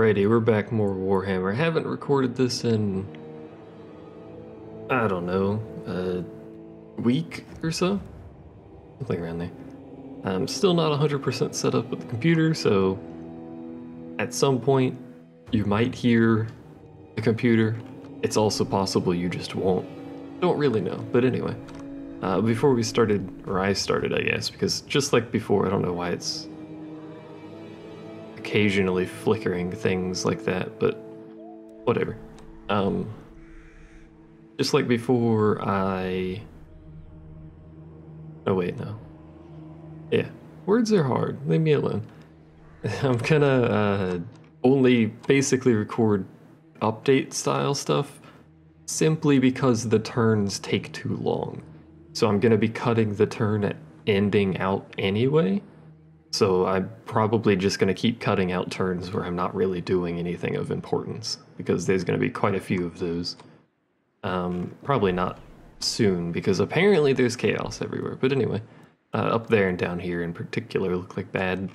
Alrighty, we're back more Warhammer. Haven't recorded this in, I don't know, a week or so? Something around there. I'm still not 100% set up with the computer, so at some point you might hear the computer. It's also possible you just won't. Don't really know, but anyway. Before we started, or I started, I guess, because just like before, I don't know why it's occasionally flickering things like that, but whatever. Just like before, oh wait, no. Yeah, words are hard, leave me alone. I'm gonna only basically record update style stuff simply because the turns take too long. So I'm gonna be cutting the turn at ending out anyway. So I'm probably just going to keep cutting out turns where I'm not really doing anything of importance, because there's going to be quite a few of those. Probably not soon, because apparently there's chaos everywhere. But anyway, up there and down here in particular look like bad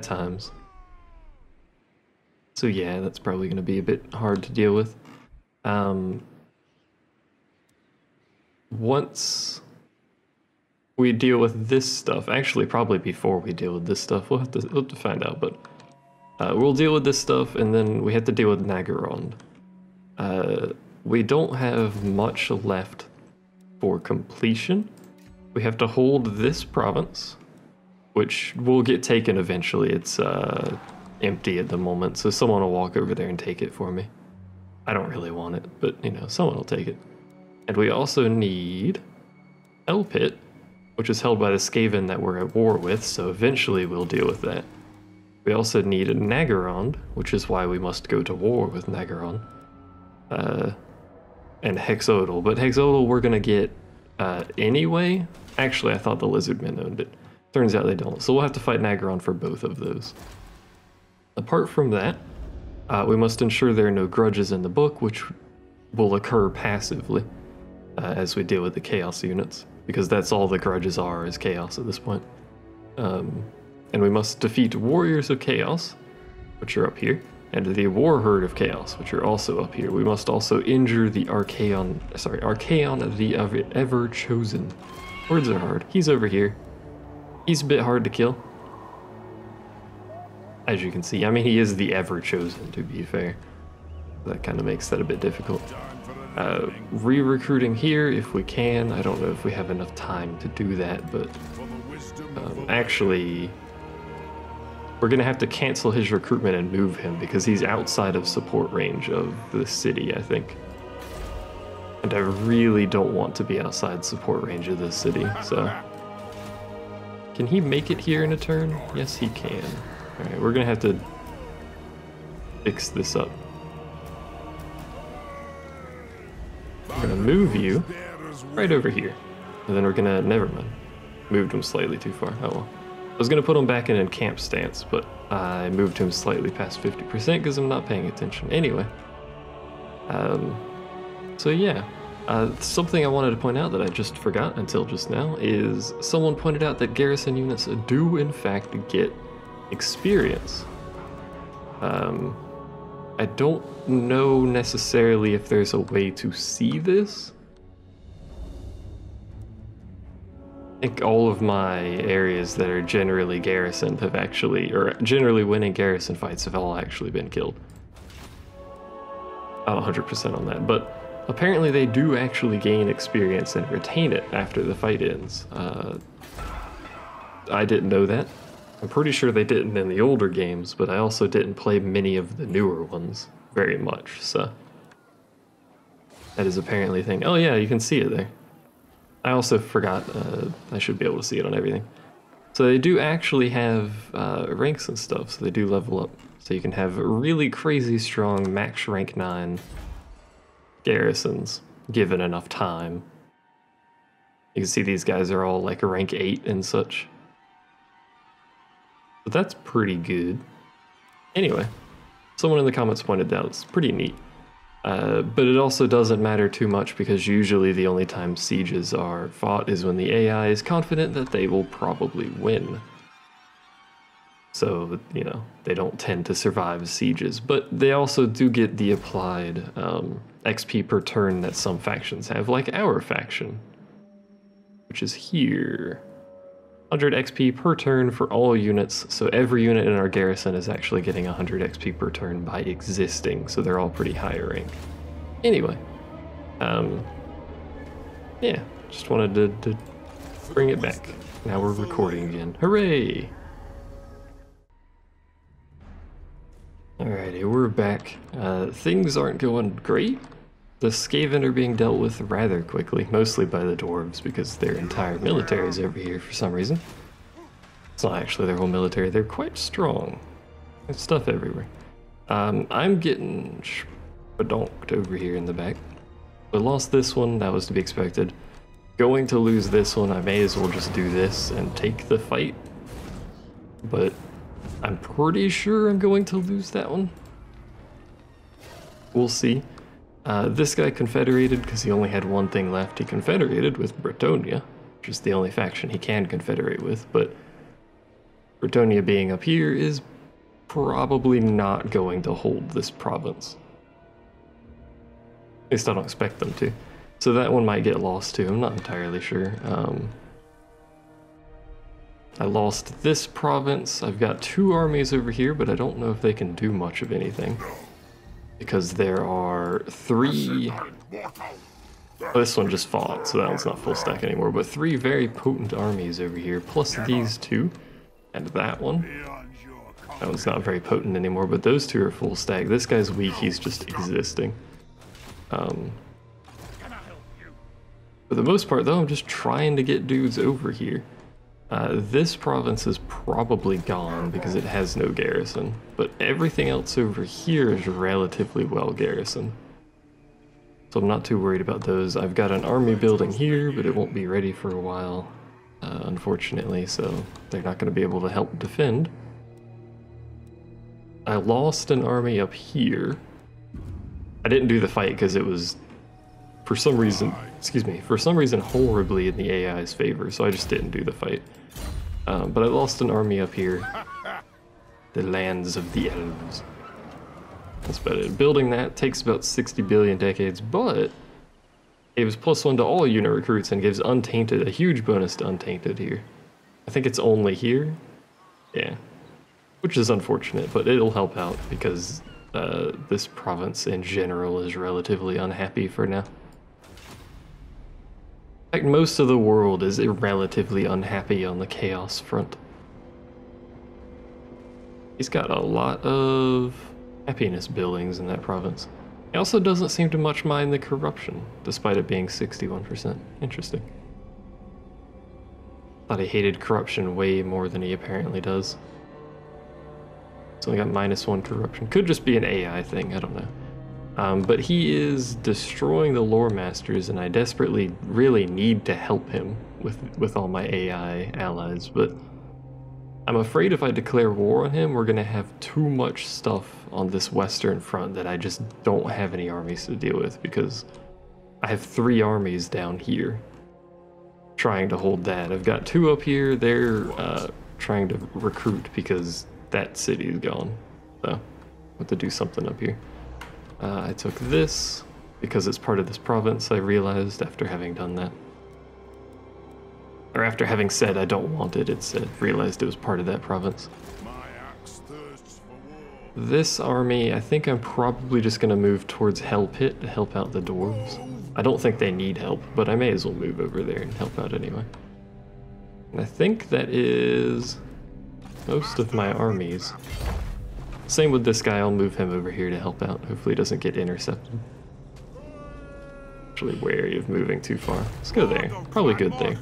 times. So yeah, that's probably going to be a bit hard to deal with. Once we deal with this stuff, actually probably before we deal with this stuff, we'll have to find out, but we'll deal with this stuff, and then we have to deal with Naggaroth. We don't have much left for completion. We have to hold this province, which will get taken eventually. It's empty at the moment, so someone will walk over there and take it for me. I don't really want it, but you know, someone will take it. And we also need Elpit, which is held by the Skaven that we're at war with, so eventually we'll deal with that. We also need a Naggaroth, which is why we must go to war with Naggaroth. And Hexodal, but Hexodal we're gonna get anyway. Actually, I thought the Lizardmen owned it. Turns out they don't, so we'll have to fight Naggaroth for both of those. Apart from that, we must ensure there are no grudges in the book, which will occur passively as we deal with the Chaos units, because that's all the grudges are, is chaos at this point. And we must defeat Warriors of Chaos, which are up here, and the War Herd of Chaos, which are also up here. We must also injure the Archaon the Ever Chosen. Words are hard. He's over here. He's a bit hard to kill, as you can see. I mean, he is the Ever Chosen, to be fair. That kind of makes that a bit difficult. Re-recruiting here if we can. I don't know if we have enough time to do that, but actually we're gonna have to cancel his recruitment and move him because he's outside of support range of the city, I think. And I really don't want to be outside support range of this city, so. Can he make it here in a turn? Yes, he can. Alright, we're gonna have to fix this up. We're gonna move you right over here, and then we're gonna, never mind, moved him slightly too far, oh well. I was gonna put him back in a camp stance, but I moved him slightly past 50% because I'm not paying attention. Anyway, so yeah, something I wanted to point out that I just forgot until just now is someone pointed out that garrison units do in fact get experience. I don't know necessarily if there's a way to see this. I think all of my areas that are generally garrisoned have actually, or generally winning garrison fights have all actually been killed. Not 100% on that, but apparently they do actually gain experience and retain it after the fight ends. I didn't know that. I'm pretty sure they didn't in the older games, but I also didn't play many of the newer ones very much, so that is apparently a thing. Oh yeah, you can see it there. I also forgot, I should be able to see it on everything. So they do actually have ranks and stuff, so they do level up. So you can have really crazy strong max rank 9 garrisons, given enough time. You can see these guys are all like rank 8 and such. But that's pretty good. Anyway, someone in the comments pointed out it's pretty neat. But it also doesn't matter too much because usually the only time sieges are fought is when the AI is confident that they will probably win. So, you know, they don't tend to survive sieges. But they also do get the applied XP per turn that some factions have, like our faction, which is here. 100 XP per turn for all units, so every unit in our garrison is actually getting 100 XP per turn by existing, so they're all pretty high rank. Anyway, yeah, just wanted to bring it back. Now we're recording again. Hooray! Alrighty, we're back. Things aren't going great. The Skaven are being dealt with rather quickly, mostly by the dwarves, because their entire military is over here for some reason. It's not actually their whole military, they're quite strong. There's stuff everywhere. I'm getting spadonked over here in the back. I lost this one, that was to be expected. Going to lose this one, I may as well just do this and take the fight. But I'm pretty sure I'm going to lose that one. We'll see. This guy confederated because he only had one thing left. He confederated with Bretonnia, which is the only faction he can confederate with, but Bretonnia being up here is probably not going to hold this province. At least I don't expect them to. So that one might get lost too, I'm not entirely sure. I lost this province. I've got 2 armies over here, but I don't know if they can do much of anything. Because there are 3... Oh, this one just fought, so that one's not full stack anymore, but 3 very potent armies over here, plus these 2, and that one. That one's not very potent anymore, but those 2 are full stack. This guy's weak, he's just existing. For the most part, though, I'm just trying to get dudes over here. This province is probably gone because it has no garrison, but everything else over here is relatively well garrisoned. So I'm not too worried about those. I've got an army building here, but it won't be ready for a while, unfortunately, so they're not going to be able to help defend. I lost an army up here. I didn't do the fight because it was, for some reason horribly in the AI's favor, so I just didn't do the fight. But I lost an army up here. The lands of the elves. That's about it. Building that takes about 60 billion decades, but gives +1 to all unit recruits and gives Untainted, a huge bonus to Untainted here. I think it's only here. Yeah. Which is unfortunate, but it'll help out because this province in general is relatively unhappy for now. In fact, most of the world is relatively unhappy on the chaos front. He's got a lot of happiness buildings in that province. He also doesn't seem to much mind the corruption, despite it being 61%. Interesting. Thought he hated corruption way more than he apparently does. He's only got -1 corruption. Could just be an AI thing, I don't know. But he is destroying the lore masters, and I desperately really need to help him with all my AI allies, but I'm afraid if I declare war on him, we're going to have too much stuff on this western front that I just don't have any armies to deal with, because I have 3 armies down here trying to hold that. I've got 2 up here, they're trying to recruit because that city is gone, so I have to do something up here. I took this because it's part of this province, I realized after having done that. Or after having said I don't want it, realized it was part of that province. This army, I think I'm probably just going to move towards Hell Pit to help out the dwarves. I don't think they need help, but I may as well move over there and help out anyway. And I think that is most of my armies. Same with this guy, I'll move him over here to help out. Hopefully he doesn't get intercepted. Actually wary of moving too far. Let's go there. Probably good there.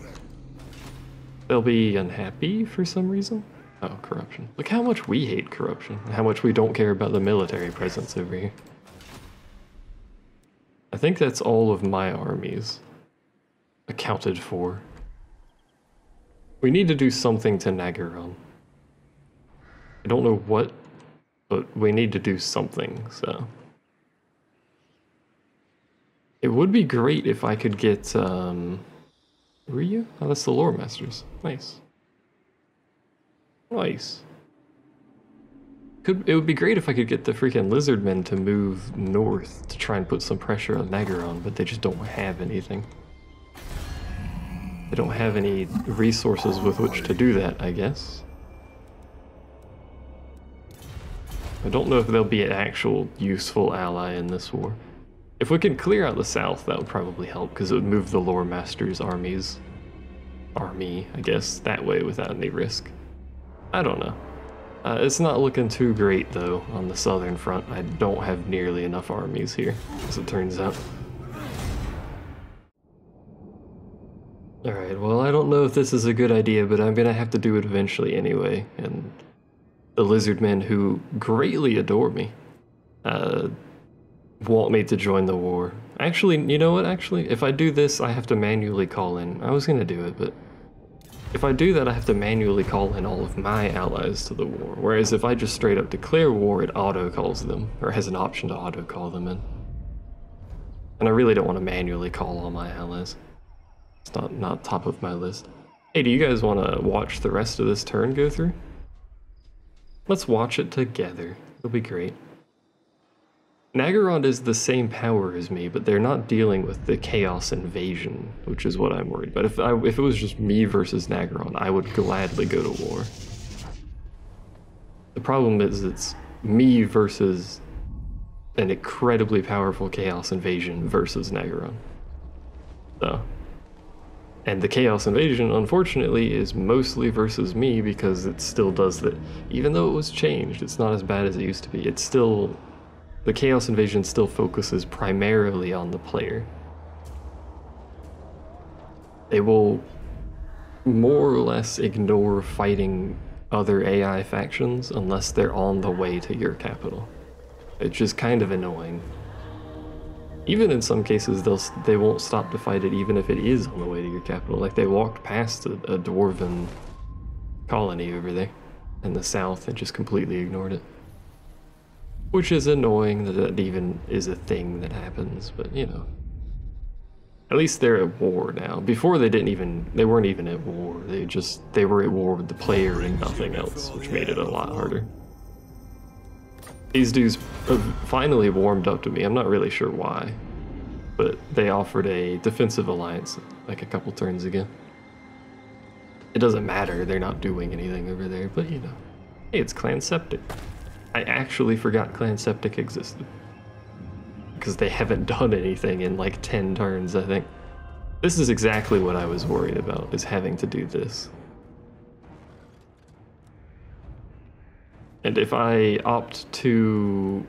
They'll be unhappy for some reason. Oh, corruption. Look how much we hate corruption. And how much we don't care about the military presence over here. I think that's all of my armies accounted for. We need to do something to Naggaroth. I don't know what, but we need to do something, so. It would be great if I could get, Ryu? Oh, that's the Lore Masters. Nice. Nice. It would be great if I could get the freaking Lizardmen to move north to try and put some pressure on Naggaroth, but they just don't have anything. They don't have any resources with which to do that, I guess. I don't know if they'll be an actual useful ally in this war. If we could clear out the south, that would probably help, because it would move the Lore Master's army, I guess, that way without any risk. I don't know. It's not looking too great, though, on the southern front. I don't have nearly enough armies here, as it turns out. Alright, well, I don't know if this is a good idea, but I'm gonna have to do it eventually anyway, and the Lizardmen, who greatly adore me, want me to join the war. Actually, you know what, actually? If I do this, I have to manually call in. I was gonna do it, but if I do that, I have to manually call in all of my allies to the war, whereas if I just straight up declare war, it auto-calls them, or has an option to auto-call them in. And I really don't want to manually call all my allies. It's not top of my list. Hey, do you guys want to watch the rest of this turn go through? Let's watch it together. It'll be great. Naggaroth is the same power as me, but they're not dealing with the Chaos Invasion, which is what I'm worried about. If it was just me versus Naggaroth, I would gladly go to war. The problem is it's me versus an incredibly powerful Chaos Invasion versus Naggaroth. So, and the Chaos Invasion, unfortunately, is mostly versus me because it still does that. Even though it was changed, it's not as bad as it used to be. It's still... The Chaos Invasion still focuses primarily on the player. They will more or less ignore fighting other AI factions unless they're on the way to your capital. It's just kind of annoying. Even in some cases, they won't stop to fight it even if it is on the way to your capital. Like, they walked past a dwarven colony over there in the south and just completely ignored it. Which is annoying that that even is a thing that happens, but you know. At least they're at war now. Before they weren't even at war. They were at war with the player and nothing else, which made it a lot harder. These dudes have finally warmed up to me. I'm not really sure why, but they offered a defensive alliance like a couple turns ago. It doesn't matter, they're not doing anything over there, but you know. Hey, it's Clan Septic. I actually forgot Clan Septic existed. Because they haven't done anything in like 10 turns, I think. This is exactly what I was worried about, is having to do this. And if I opt to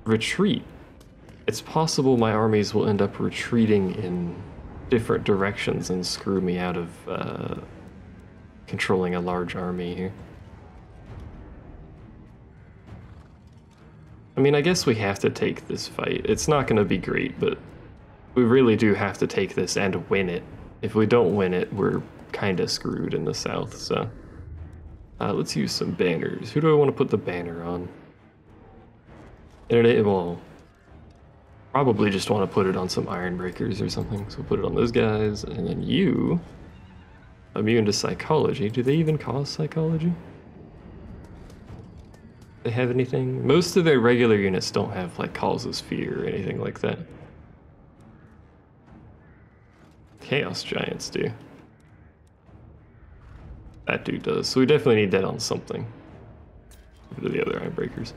retreat, it's possible my armies will end up retreating in different directions and screw me out of controlling a large army here. I mean, I guess we have to take this fight. It's not going to be great, but we really do have to take this and win it. If we don't win it, we're kind of screwed in the south, so... let's use some banners. Who do I want to put the banner on? Well, probably just want to put it on some Ironbreakers or something, so we'll put it on those guys, and then you... Immune to psychology. Do they even cause psychology? They have anything? Most of their regular units don't have like causes fear or anything like that. Chaos Giants do. That dude does. So we definitely need that on something. Go to the other Ironbreakers.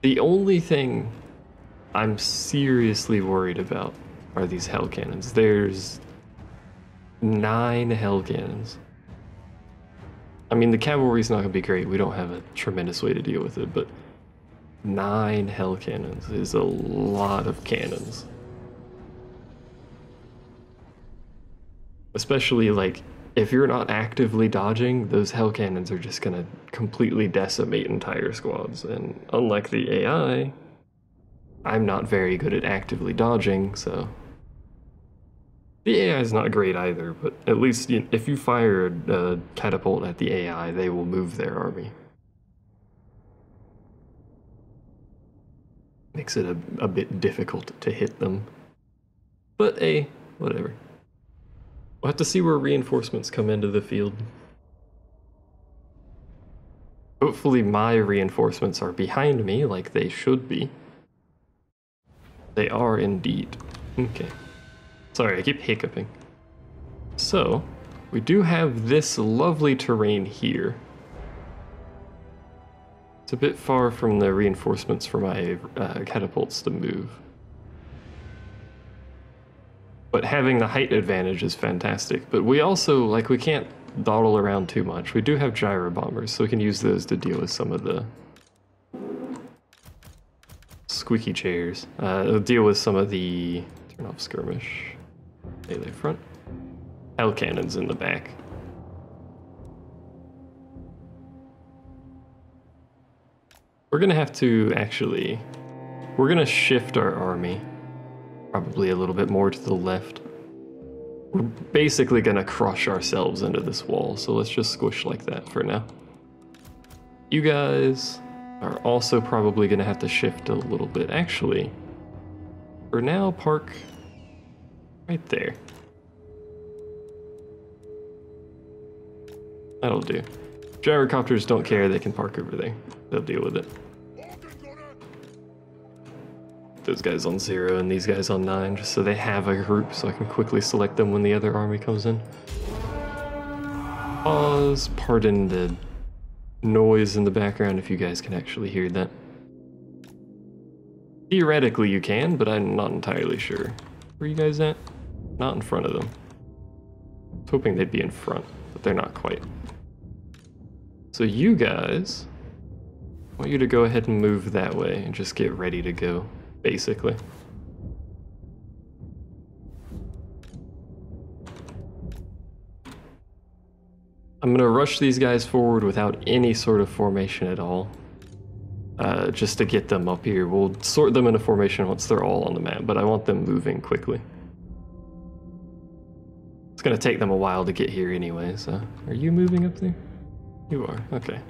The only thing I'm seriously worried about are these Hell Cannons. There's 9 Hell Cannons. I mean, the cavalry's not going to be great. We don't have a tremendous way to deal with it, but 9 Hell Cannons is a lot of cannons. Especially, like, if you're not actively dodging, those Hell Cannons are just going to completely decimate entire squads. And unlike the AI, I'm not very good at actively dodging, so... The AI is not great either, but at least if you fire a catapult at the AI, they will move their army. Makes it a bit difficult to hit them. But whatever. We'll have to see where reinforcements come into the field. Hopefully my reinforcements are behind me like they should be. They are indeed. Okay. Sorry, I keep hiccuping. So, we do have this lovely terrain here. It's a bit far from the reinforcements for my catapults to move. But having the height advantage is fantastic. But we also, like, we can't dawdle around too much. We do have gyro bombers, so we can use those to deal with some of the squeaky chairs. Deal with some of the turn off skirmish, melee front, hell cannons in the back. We're gonna have to actually, we're gonna shift our army probably a little bit more to the left. We're basically gonna crush ourselves into this wall, so let's just squish like that for now. You guys are also probably gonna have to shift a little bit. Actually, for now, park right there. That'll do. Gyrocopters don't care, they can park over there. They'll deal with it. Those guys on 0 and these guys on 9, just so they have a group so I can quickly select them when the other army comes in. Pause, pardon the noise in the background if you guys can actually hear that. Theoretically you can, but I'm not entirely sure. Where are you guys at? Not in front of them. I was hoping they'd be in front, but they're not quite. So you guys, I want you to go ahead and move that way and just get ready to go, basically. I'm gonna rush these guys forward without any sort of formation at all. Just to get them up here. We'll sort them into formation once they're all on the map, but I want them moving quickly. It's gonna take them a while to get here anyway, so. Are you moving up there? You are, okay.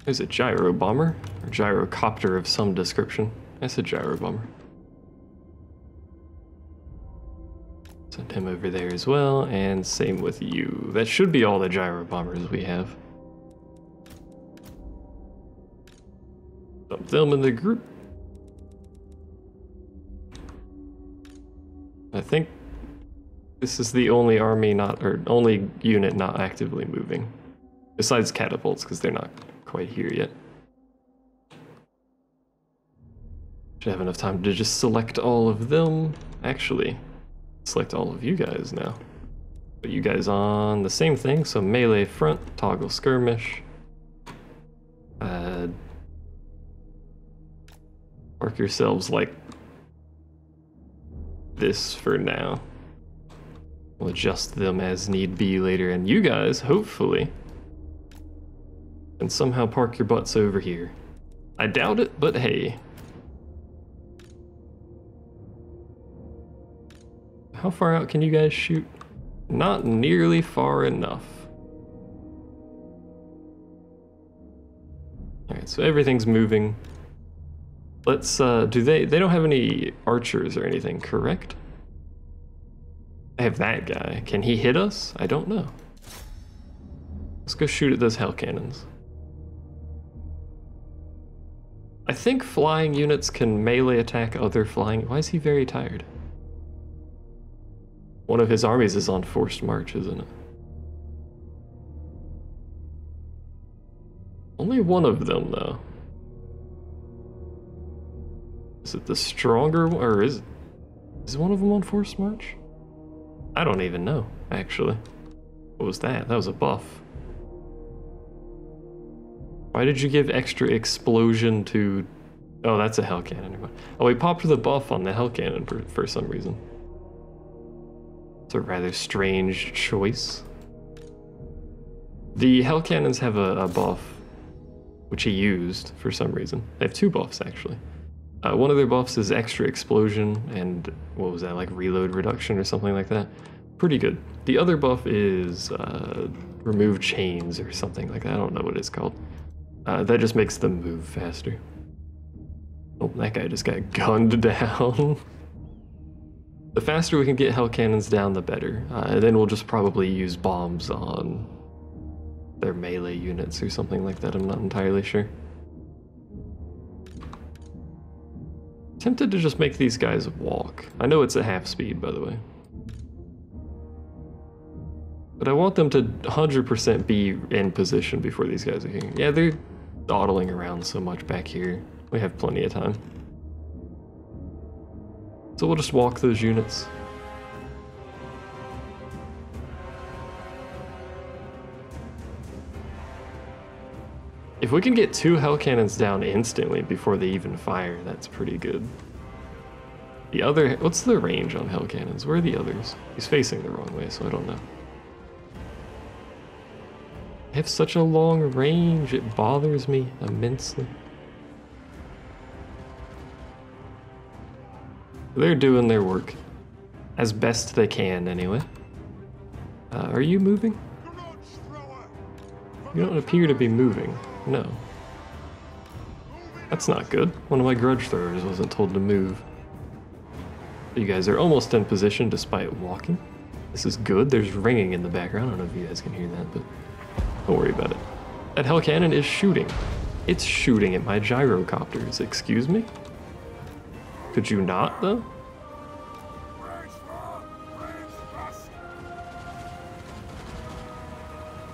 There's a gyro bomber, or gyrocopter of some description. That's a gyro bomber. Send him over there as well, and same with you. That should be all the gyro bombers we have. Dump them in the group. I think this is the only army not, or only unit not actively moving. Besides catapults, because they're not quite here yet. Should have enough time to just select all of them. Actually, select all of you guys now. Put you guys on the same thing, so melee front, toggle skirmish. Mark yourselves like this for now. We'll adjust them as need be later, and you guys, hopefully, can somehow park your butts over here. I doubt it, but hey. How far out can you guys shoot? Not nearly far enough. Alright, so everything's moving. Let's, they don't have any archers or anything, correct? I have that guy. Can he hit us? I don't know. Let's go shoot at those hell cannons. I think flying units can melee attack other flying. Why is he very tired? One of his armies is on forced march, isn't it? Only one of them, though. Is it the stronger one, or is one of them on forced march? I don't even know, actually. What was that? That was a buff. Why did you give extra explosion to... Oh, that's a hell cannon. Oh, we popped the buff on the hell cannon for some reason. It's a rather strange choice. The hell cannons have a buff, which he used for some reason. They have two buffs, actually. One of their buffs is extra explosion and, what was that, like reload reduction or something like that? Pretty good. The other buff is remove chains or something like that. I don't know what it's called. That just makes them move faster. Oh, that guy just got gunned down. The faster we can get hell cannons down, the better. Then we'll just probably use bombs on They're melee units or something like that, I'm not entirely sure. Tempted to just make these guys walk. I know it's at half speed, by the way. But I want them to 100% be in position before these guys are here. Yeah, they're dawdling around so much back here. We have plenty of time. So we'll just walk those units. If we can get 2 hell cannons down instantly before they even fire, that's pretty good. The other, what's the range on hell cannons? Where are the others? He's facing the wrong way, so I don't know. They have such a long range, it bothers me immensely. They're doing their work. As best they can, anyway. Are you moving? You don't appear to be moving. No. That's not good. One of my grudge throwers wasn't told to move. You guys are almost in position despite walking. This is good. There's ringing in the background. I don't know if you guys can hear that, but don't worry about it. That hell cannon is shooting. It's shooting at my gyrocopters. Excuse me? Could you not, though?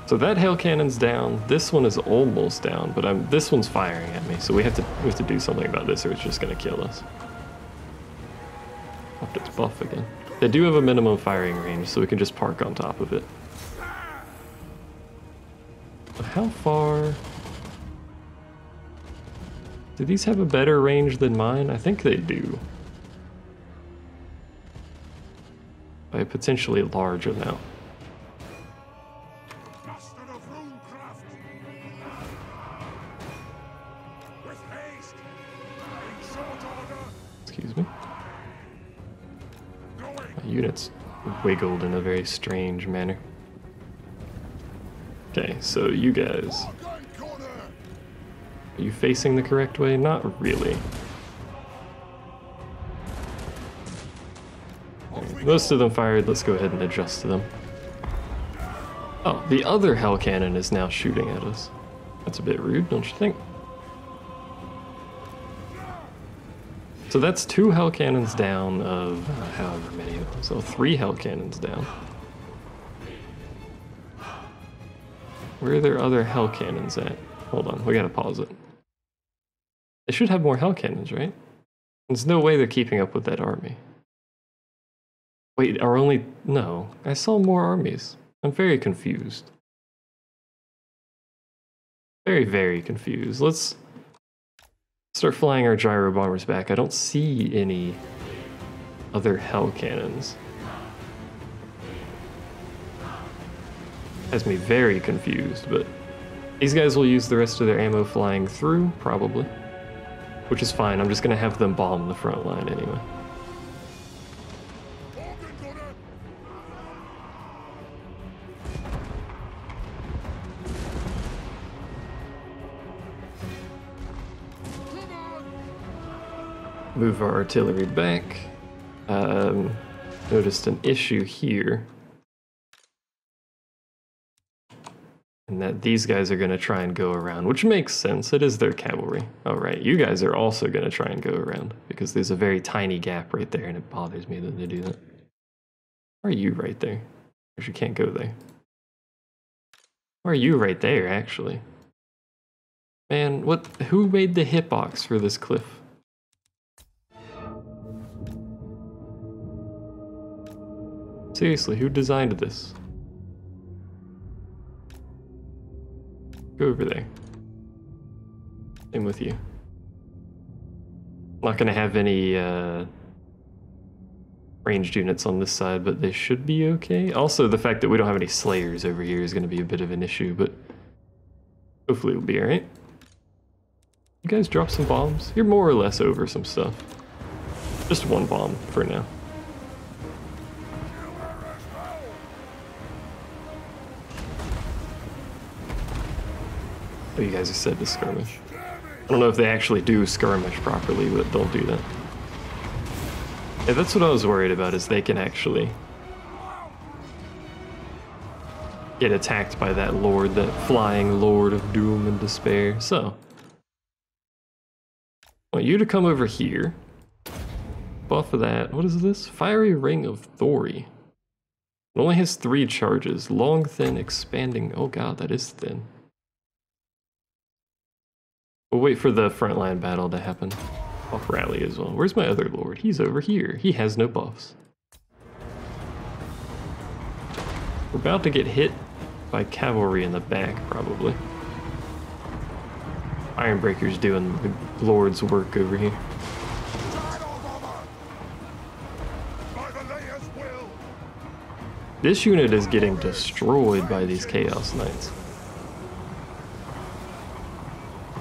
So that hell cannon's down. This one is almost down, but this one's firing at me. So we have to do something about this, or it's just gonna kill us. Upped its buff again. They do have a minimum firing range, so we can just park on top of it. But how far? Do these have a better range than mine? I think they do. By a potentially large amount. Excuse me. My unit's wiggled in a very strange manner. Okay, so you guys. Are you facing the correct way? Not really. Right, most of them fired, let's go ahead and adjust to them. Oh, the other hell cannon is now shooting at us. That's a bit rude, don't you think? So that's 2 hell cannons down of however many of them. So 3 hell cannons down. Where are their other hell cannons at? Hold on, we gotta pause it. They should have more hell cannons, right? There's no way they're keeping up with that army. Wait, are only... No, I saw more armies. I'm very confused. Very, very confused. Let's start flying our gyro bombers back. I don't see any other hell cannons. Has me very confused, but these guys will use the rest of their ammo flying through, probably. Which is fine, I'm just gonna have them bomb the front line anyway. Move our artillery back. Noticed an issue here. And that these guys are going to try and go around, which makes sense. It is their cavalry. Oh, right. You guys are also going to try and go around because there's a very tiny gap right there, and it bothers me that they do that. Why are you right there? Because you can't go there. Why are you right there, actually? Man, what? Who made the hitbox for this cliff? Seriously, who designed this? Go over there. Same with you. Not gonna have any ranged units on this side, but they should be okay. Also, the fact that we don't have any slayers over here is gonna be a bit of an issue, but hopefully it'll be alright. You guys drop some bombs? You're more or less over some stuff. Just one bomb for now. Oh, you guys are set to skirmish. I don't know if they actually do skirmish properly, but don't do that. Yeah, that's what I was worried about, is they can actually get attacked by that lord, that flying lord of doom and despair. So, I want you to come over here. Buff of that. What is this? Fiery Ring of Thori. It only has 3 charges. Long, thin, expanding. Oh god, that is thin. We'll wait for the frontline battle to happen. Buff rally as well. Where's my other lord? He's over here. He has no buffs. We're about to get hit by cavalry in the back, probably. Ironbreaker's doing the Lord's work over here. This unit is getting destroyed by these Chaos Knights.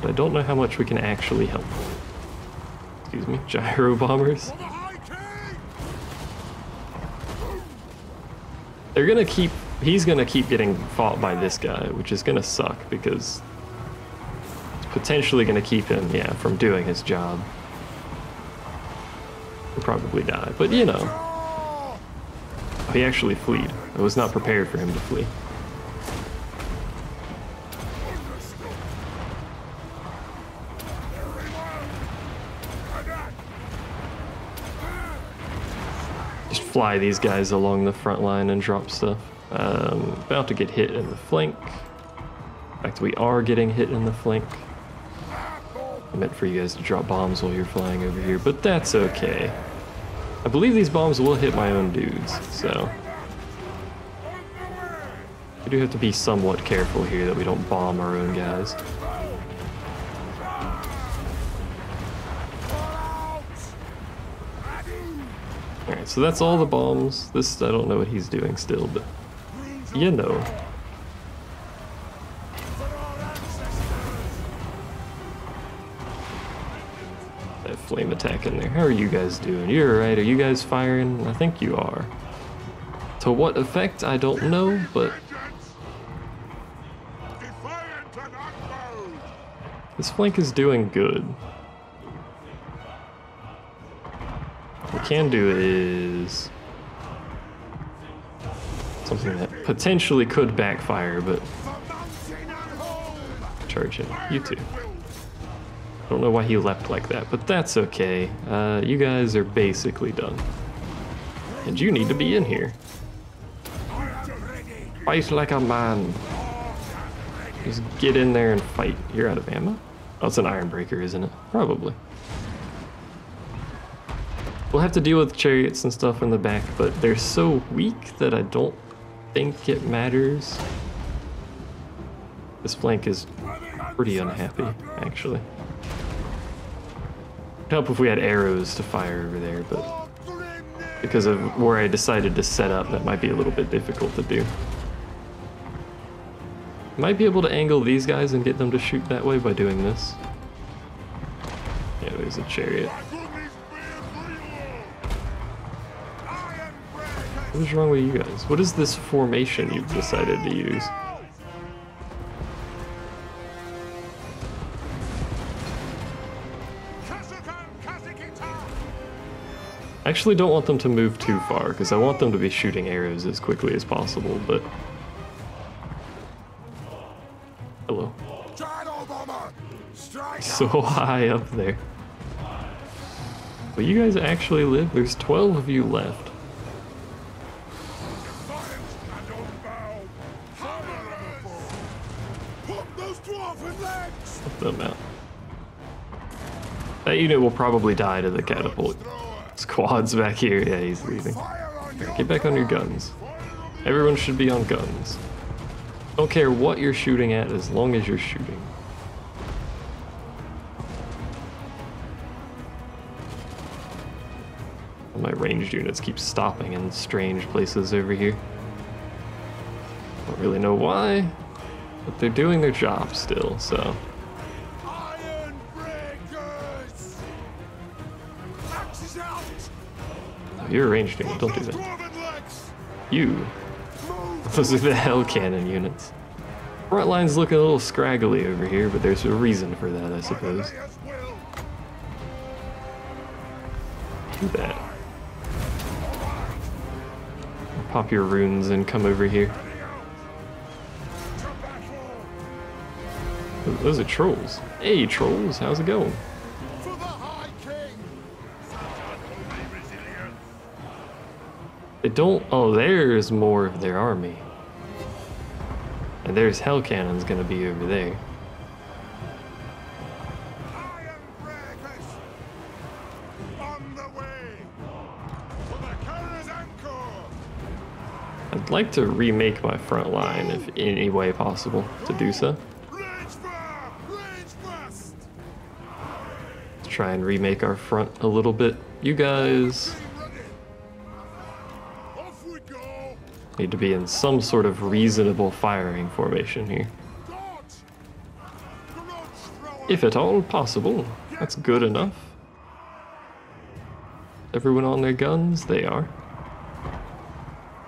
But I don't know how much we can actually help. Excuse me, gyro bombers. They're gonna keep, he's gonna keep getting fought by this guy, which is gonna suck because it's potentially gonna keep him, yeah, from doing his job. He'll probably die, but you know. Oh, he actually fled. I was not prepared for him to flee. Just fly these guys along the front line and drop stuff. About to get hit in the flank. In fact, we are getting hit in the flank. I meant for you guys to drop bombs while you're flying over here, but that's okay. I believe these bombs will hit my own dudes, so we do have to be somewhat careful here that we don't bomb our own guys. Alright, so that's all the bombs. This, I don't know what he's doing still, but you know. That flame attack in there. How are you guys doing? You're alright. Are you guys firing? I think you are. To what effect? I don't know, but this flank is doing good. What we can do is something that potentially could backfire, but charge him. You too. I don't know why he leapt like that, but that's okay. You guys are basically done. And you need to be in here. Fight like a man. Just get in there and fight. You're out of ammo? Oh, it's an Ironbreaker, isn't it? Probably. We'll have to deal with chariots and stuff in the back, but they're so weak that I don't think it matters. This flank is pretty unhappy, actually. It'd help if we had arrows to fire over there, but because of where I decided to set up, that might be a little bit difficult to do. Might be able to angle these guys and get them to shoot that way by doing this. Yeah, there's a chariot. What is wrong with you guys? What is this formation you've decided to use? I actually don't want them to move too far, because I want them to be shooting arrows as quickly as possible, but... Hello. So high up there. But you guys actually live? There's 12 of you left. Let them out. That unit will probably die to the catapult. Squad's back here. Yeah, he's leaving. Right, get back on your guns. Everyone should be on guns. Don't care what you're shooting at as long as you're shooting. My ranged units keep stopping in strange places over here. Don't really know why, but they're doing their job still, so. Oh, you're a ranged unit, don't do that. You. Those are the hell cannon units. Front line's looking a little scraggly over here, but there's a reason for that, I suppose. Do that. Pop your runes and come over here. Those are trolls. Hey, trolls, how's it going? For the High King! They don't... Oh, there's more of their army. And there's hell cannons gonna be over there. Iron breakers! On the way! For the Carrier's Anchor! I'd like to remake my front line if in any way possible to do so. Rage fire! Rage blast! Let's try and remake our front a little bit. You guys Ready! Off we go! need to be in some sort of reasonable firing formation here. Dodge! Grudge thrower! If at all possible. That's good enough. Everyone on their guns? They are.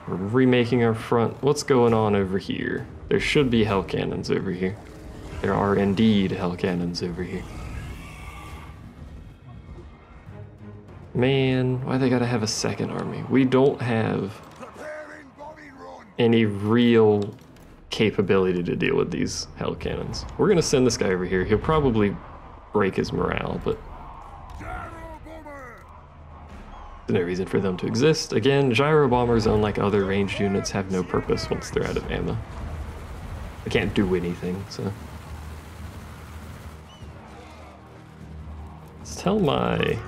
We're remaking our front. What's going on over here? There should be hell cannons over here. There are indeed hell cannons over here. Man, why they gotta have a second army? We don't have Preparing bombing run! any real capability to deal with these hell cannons. We're gonna send this guy over here. He'll probably break his morale, but Gyro bomber! there's no reason for them to exist. Again, gyro bombers, unlike other ranged units, have no purpose once they're out of ammo. They can't do anything, so. Let's tell my We're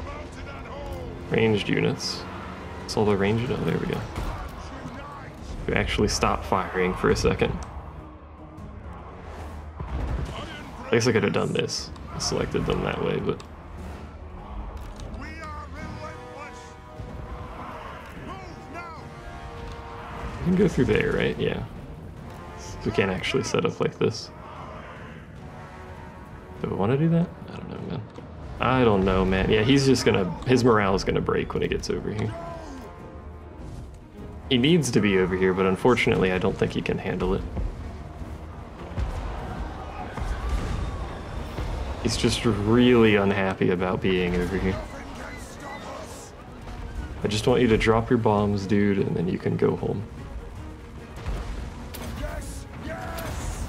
mounted at home! ranged units. That's all the ranged. Oh, there we go. Unite! We actually stop firing for a second. I guess I could have done this. I selected them that way, but We are relentless! Move now! we can go through there, right? Yeah. We can't actually set up like this. Do we want to do that? I don't know, man. I don't know, man. Yeah, he's just gonna... His morale is gonna break when he gets over here. He needs to be over here, but unfortunately I don't think he can handle it. He's just really unhappy about being over here. Nothing can stop us! I just want you to drop your bombs, dude, and then you can go home. Yes! Yes!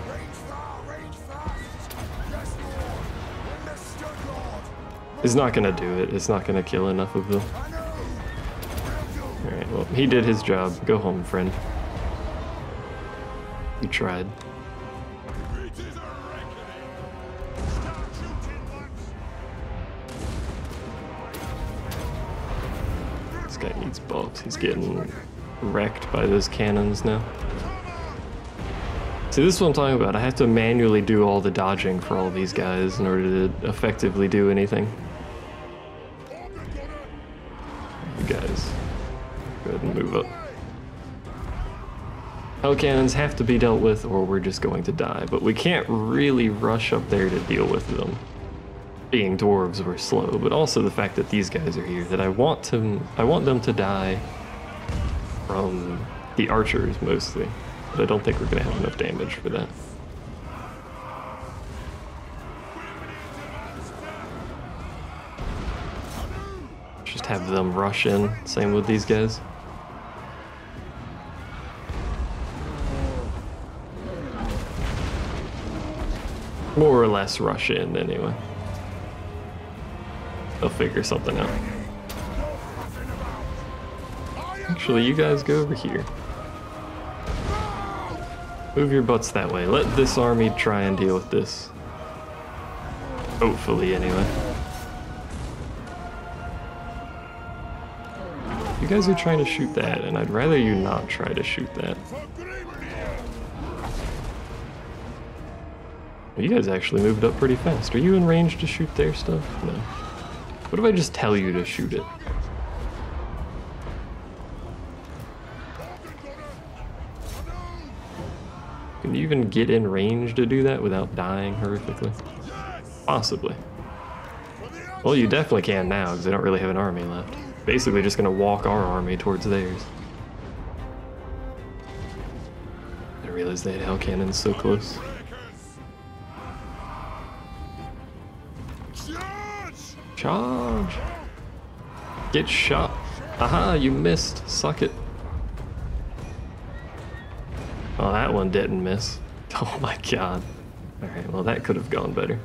Range far! Range fast! Yes, Lord! Understood, Lord! It's not gonna do it. It's not gonna kill enough of them. I know! Will do! Alright, well, he did his job. Go home, friend. You tried. It is a reckoning! Start shooting, lads! This guy needs buffs. He's getting wrecked by those cannons now. See, this is what I'm talking about. I have to manually do all the dodging for all these guys in order to effectively do anything. You guys, go ahead and move up. Hell cannons have to be dealt with or we're just going to die, but we can't really rush up there to deal with them. Being dwarves, we're slow, but also the fact that these guys are here, that I want them to die from the archers mostly, but I don't think we're gonna have enough damage for that. Just have them rush in, same with these guys. More or less rush in anyway. They'll figure something out. Actually, you guys go over here. Move your butts that way. Let this army try and deal with this. Hopefully, anyway. You guys are trying to shoot that, and I'd rather you not try to shoot that. Well, you guys actually moved up pretty fast. Are you in range to shoot their stuff? No. What if I just tell you to shoot it? Can you even get in range to do that without dying horrifically? Possibly. Well, you definitely can now, because they don't really have an army left. Basically just gonna walk our army towards theirs. I didn't realize they had hell cannons so close. Charge! Get shot! Aha, you missed. Suck it. Oh, that one didn't miss. Oh my god. Alright, well that could have gone better.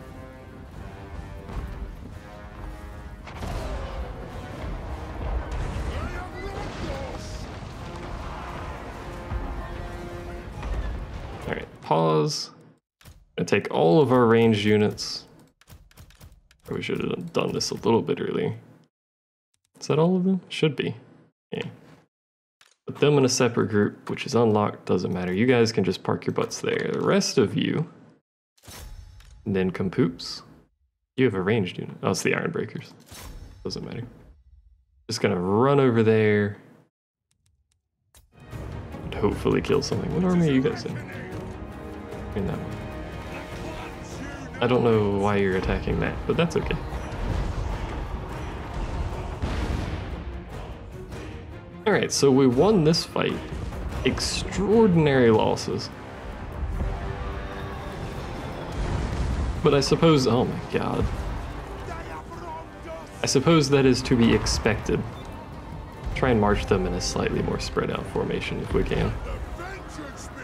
Alright, pause. Gonna take all of our ranged units. Or we should have done this a little bit earlier. Is that all of them? Should be. Yeah. Put them in a separate group, which is unlocked, doesn't matter. You guys can just park your butts there. The rest of you, nincompoops, you have a ranged unit. Oh, it's the Iron Breakers. Doesn't matter. Just gonna run over there and hopefully kill something. What army are you guys in? In that one. I don't know why you're attacking that, but that's okay. Alright, so we won this fight. Extraordinary losses. But I suppose, oh my god. I suppose that is to be expected. Try and march them in a slightly more spread out formation if we can.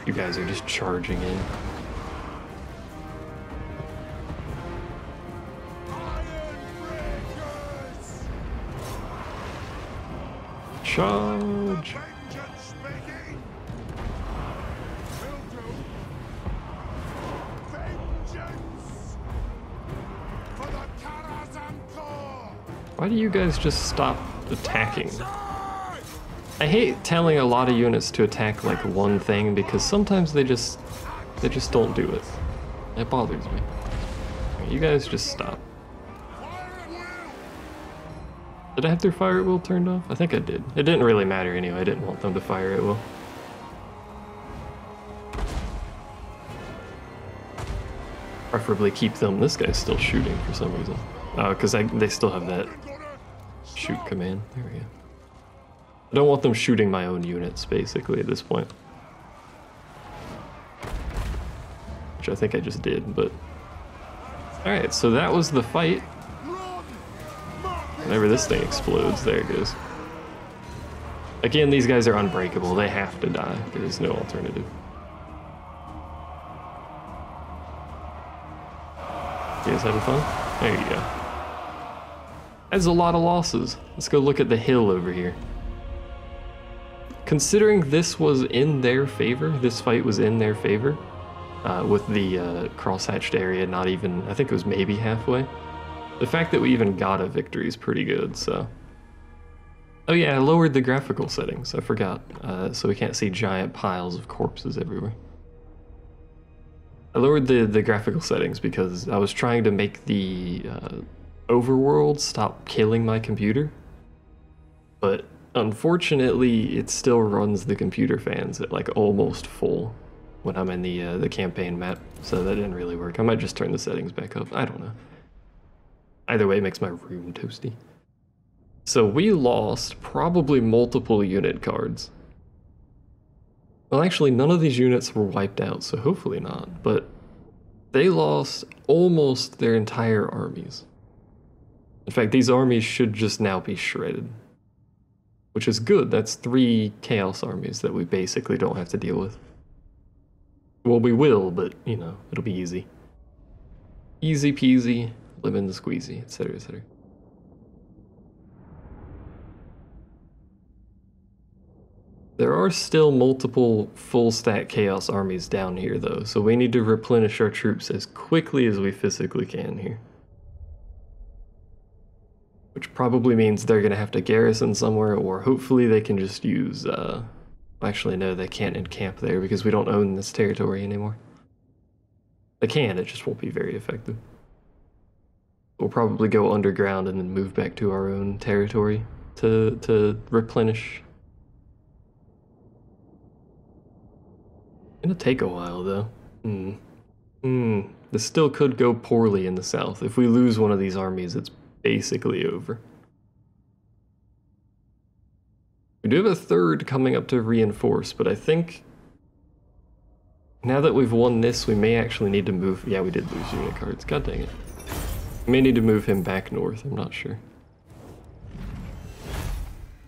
You guys are just charging in. Charge! Why do you guys just stop attacking? I hate telling a lot of units to attack like one thing because sometimes they just don't do it. It bothers me. You guys just stop. Did I have their fire at will turned off? I think I did. It didn't really matter anyway. I didn't want them to fire at will. Preferably keep them. This guy's still shooting for some reason. Oh, because they still have that shoot command. There we go. I don't want them shooting my own units, basically, at this point. Which I think I just did, but... Alright, so that was the fight. Whenever this thing explodes, there it goes. Again, these guys are unbreakable. They have to die. There is no alternative. You guys having fun? There you go. That's a lot of losses. Let's go look at the hill over here. Considering this was in their favor, this fight was in their favor, with the crosshatched area not even, I think it was maybe halfway. The fact that we even got a victory is pretty good, so... Oh yeah, I lowered the graphical settings, I forgot, so we can't see giant piles of corpses everywhere. I lowered the graphical settings because I was trying to make the overworld stop killing my computer, but unfortunately it still runs the computer fans at like almost full when I'm in the campaign map, so that didn't really work. I might just turn the settings back up, I don't know. Either way, it makes my room toasty. So we lost probably multiple unit cards. Well, actually, none of these units were wiped out, so hopefully not. But they lost almost their entire armies. In fact, these armies should just now be shredded. Which is good. That's 3 Chaos armies that we basically don't have to deal with. Well, we will, but, you know, it'll be easy. Easy peasy. Lemon squeezy, etc., etc. There are still multiple full stack Chaos armies down here though, so we need to replenish our troops as quickly as we physically can here. Which probably means they're gonna have to garrison somewhere, or hopefully they can just use, actually no, they can't encamp there because we don't own this territory anymore. They can, it just won't be very effective. We'll probably go underground and then move back to our own territory to replenish. It'll take a while though. This still could go poorly in the south. If we lose one of these armies, it's basically over. We do have a third coming up to reinforce, but I think now that we've won this, we may actually need to move. Yeah, we did lose unit cards. God dang it. We may need to move him back north, I'm not sure.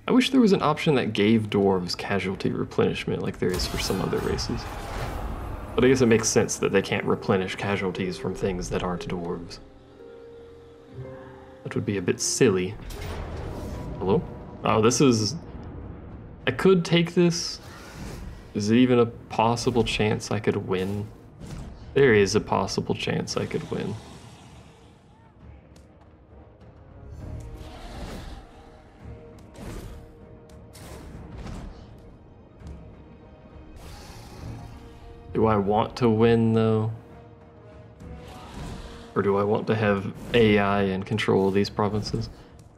I wish there was an option that gave dwarves casualty replenishment like there is for some other races. But I guess it makes sense that they can't replenish casualties from things that aren't dwarves. That would be a bit silly. Hello? Oh, this is... I could take this. Is it even a possible chance I could win? There is a possible chance I could win. Do I want to win, though? Or do I want to have AI in control of these provinces?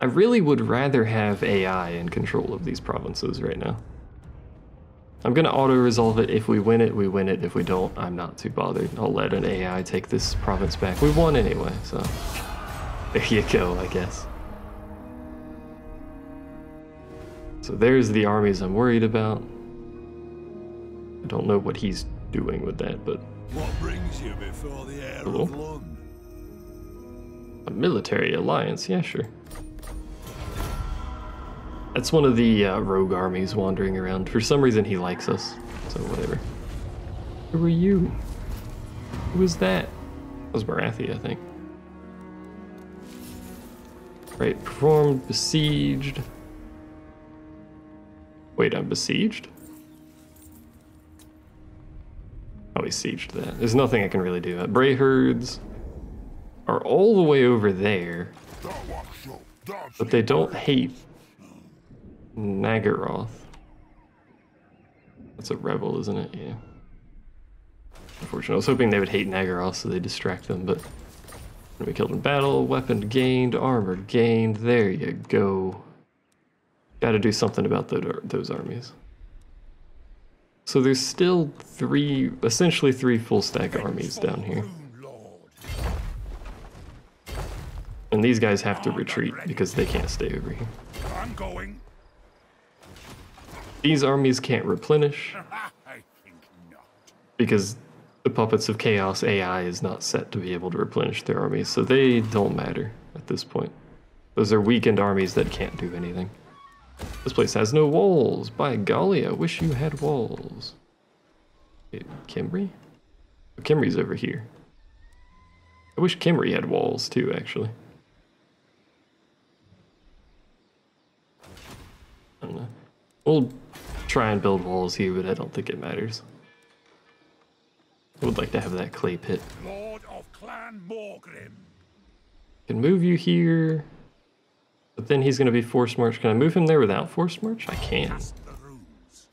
I really would rather have AI in control of these provinces right now. I'm gonna auto-resolve it. If we win it, we win it. If we don't, I'm not too bothered. I'll let an AI take this province back. We won anyway, so... There you go, I guess. So there's the armies I'm worried about. I don't know what he's doing with that, but... What brings you before the heir Hello? of Lund? A military alliance, yeah, sure. That's one of the rogue armies wandering around. For some reason he likes us, so whatever. Who are you? Who is that? That was Marathi, I think. Right, performed, besieged. Wait, I'm besieged? Oh, he sieged that. There's nothing I can really do. Brayherds are all the way over there, but they don't hate Naggaroth. That's a rebel, isn't it? Yeah. Unfortunately, I was hoping they would hate Naggaroth so they distract them, but we killed in battle, weapon gained, armor gained. There you go. Gotta do something about those armies. So there's still essentially three full stack armies down here. And these guys have to retreat because they can't stay over here. I'm going. These armies can't replenish I think not. because the Puppets of Chaos AI is not set to be able to replenish their armies, so they don't matter at this point. Those are weakened armies that can't do anything. This place has no walls. By golly, I wish you had walls. Okay, Kimry? Oh, Kimry's over here. I wish Kimry had walls too, actually. I don't know. We'll try and build walls here, but I don't think it matters. I would like to have that clay pit. Lord of Clan Morgrim. Can move you here, but then he's going to be force march. Can I move him there without force march? I can. Cast the runes.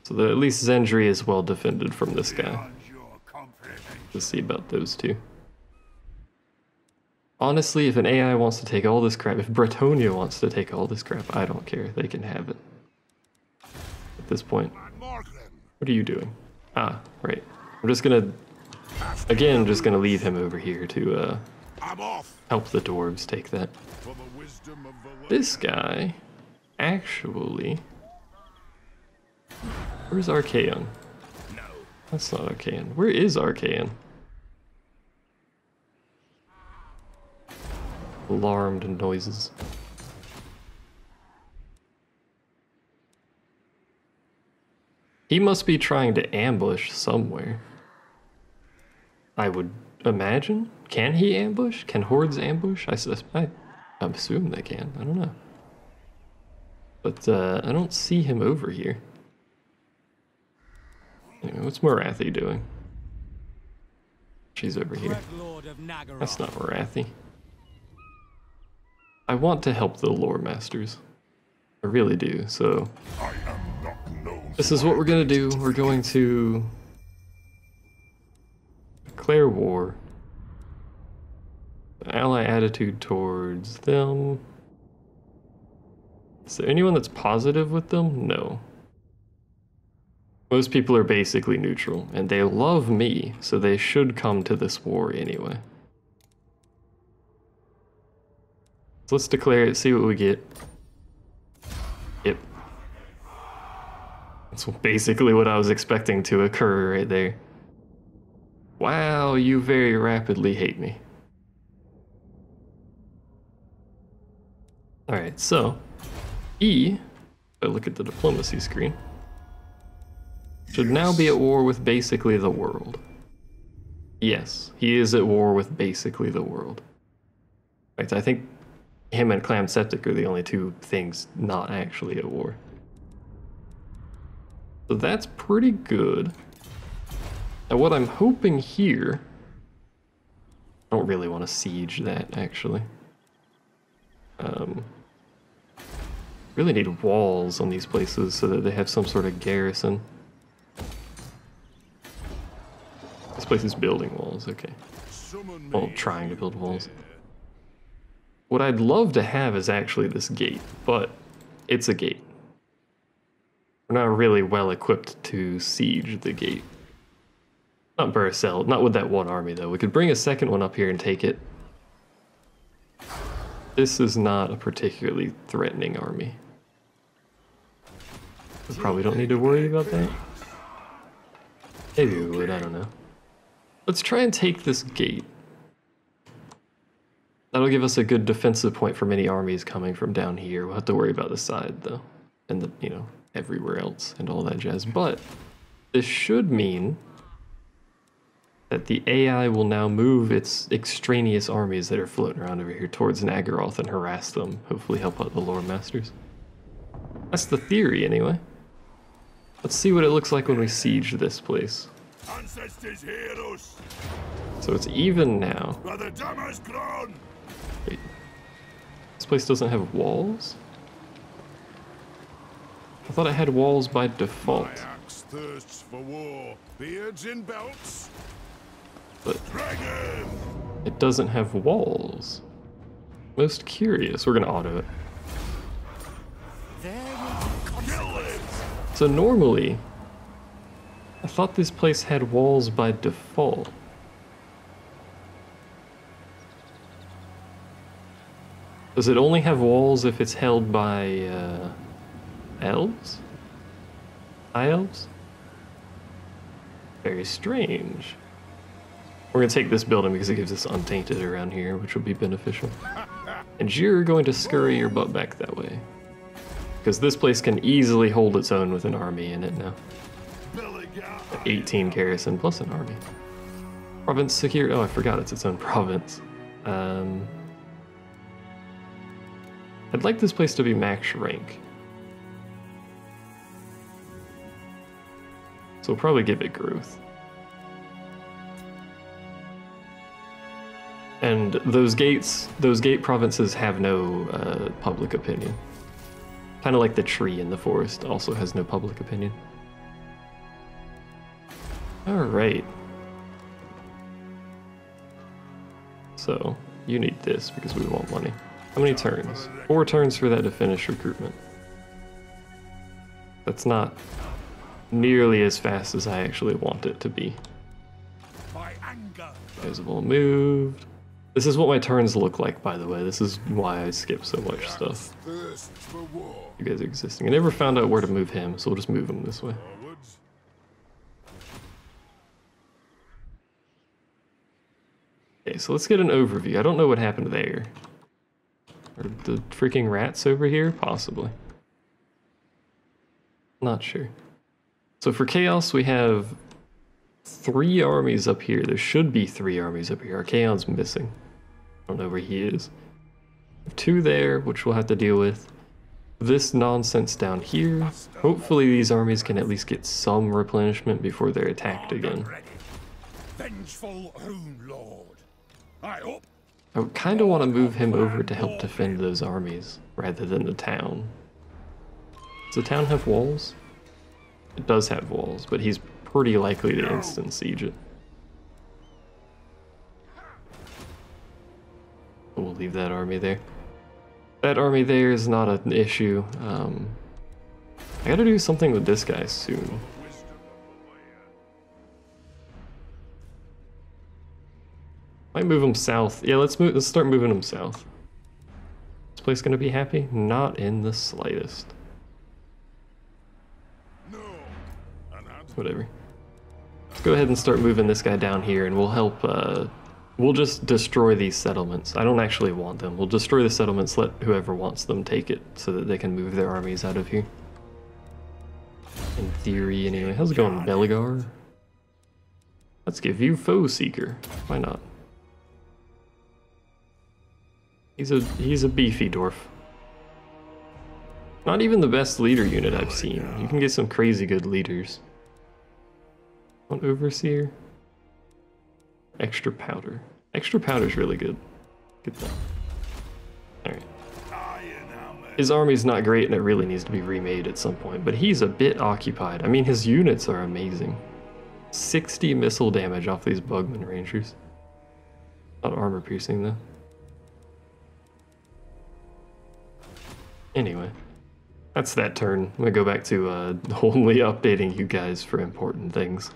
So that at least Zendri is well defended from this guy. Beyond your comprehension. Let's see about those two. Honestly, if an AI wants to take all this crap, if Bretonia wants to take all this crap, I don't care. They can have it. At this point. Morgrim. What are you doing? Ah, right. I'm just gonna, again, just gonna leave him over here to I'm off. help the dwarves take that. For the wisdom of the world. This guy, actually, where's Archaon? No. That's not Archaon. Where is Archaon? Alarmed noises. He must be trying to ambush somewhere. I would imagine. Can he ambush? Can hordes ambush? I assume they can. I don't know. But I don't see him over here. Anyway, what's Marathi doing? She's over here. That's not Marathi. I want to help the lore masters. I really do, so... I am not known. This is what we're gonna do. We're going to... declare war. Ally attitude towards them. Is there anyone that's positive with them? No. Most people are basically neutral, and they love me, so they should come to this war anyway. So let's declare it, see what we get. Yep. That's basically what I was expecting to occur right there. Wow, you very rapidly hate me. Alright, so E, if I look at the diplomacy screen, Should now be at war with basically the world. Yes, he is at war with basically the world. In fact, I think him and Clam Septic are the only two things not actually at war. So that's pretty good. Now what I'm hoping here... I don't really want to siege that, actually. Really need walls on these places so that they have some sort of garrison. This place is building walls, okay. Well, trying to build walls. What I'd love to have is actually this gate, but it's a gate. We're not really well equipped to siege the gate. Not Burcell, not with that one army though. We could bring a second one up here and take it. This is not a particularly threatening army. We probably don't need to worry about that. Maybe we would, I don't know. Let's try and take this gate. That'll give us a good defensive point from any armies coming from down here. We'll have to worry about the side though. And the, you know, everywhere else and all that jazz. But this should mean that the AI will now move its extraneous armies that are floating around over here towards Naggaroth and harass them. Hopefully help out the lore masters. That's the theory anyway. Let's see what it looks like when we siege this place. Ancestors hear us. So it's even now. The dam has grown. Wait. This place doesn't have walls? I thought it had walls by default. My axe thirsts for war. Beards in belts. But Dragon. it doesn't have walls. Most curious. We're gonna auto it. So normally, I thought this place had walls by default. Does it only have walls if it's held by elves? High elves? Very strange. We're gonna take this building because it gives us untainted around here, which will be beneficial. And you're going to scurry your butt back that way. Because this place can easily hold its own with an army in it now. 18 garrison plus an army. Province secure. Oh, I forgot it's its own province. I'd like this place to be max rank. So we'll probably give it growth. And those gate provinces have no public opinion. Kind of like the tree in the forest also has no public opinion. Alright. So, you need this because we want money. How many turns? 4 turns for that to finish recruitment. That's not nearly as fast as I actually want it to be. Guys have all moved. This is what my turns look like, by the way. This is why I skip so much stuff. You guys are existing. I never found out where to move him, so we'll just move him this way. Okay, so let's get an overview. I don't know what happened there. Are the freaking rats over here? Possibly. Not sure. So for Chaos, we have 3 armies up here. There should be 3 armies up here. Archaon's missing. I don't know where he is. 2 there, which we'll have to deal with. This nonsense down here. Hopefully these armies can at least get some replenishment before they're attacked again. Vengeful Rune Lord. I would kind of want to move him over to help defend those armies, rather than the town. Does the town have walls? It does have walls, but he's pretty likely to instant siege it. We'll leave that army there. That army there is not an issue. I gotta do something with this guy soon. Might move him south. Yeah, let's start moving him south. This place gonna be happy? Not in the slightest. Whatever. Let's go ahead and start moving this guy down here, and we'll help, we'll just destroy these settlements. I don't actually want them. We'll destroy the settlements, let whoever wants them take it, so that they can move their armies out of here. In theory, anyway. How's it going, Beligar? Let's give you Foe Seeker. Why not? He's a beefy dwarf. Not even the best leader unit I've seen. You can get some crazy good leaders. On Overseer. Extra powder. Extra powder's really good. Get that. Alright. His army's not great and it really needs to be remade at some point, but he's a bit occupied. I mean, his units are amazing. 60 missile damage off these Bugman Rangers. Not armor piercing though. Anyway, that's that turn. I'm gonna go back to only updating you guys for important things.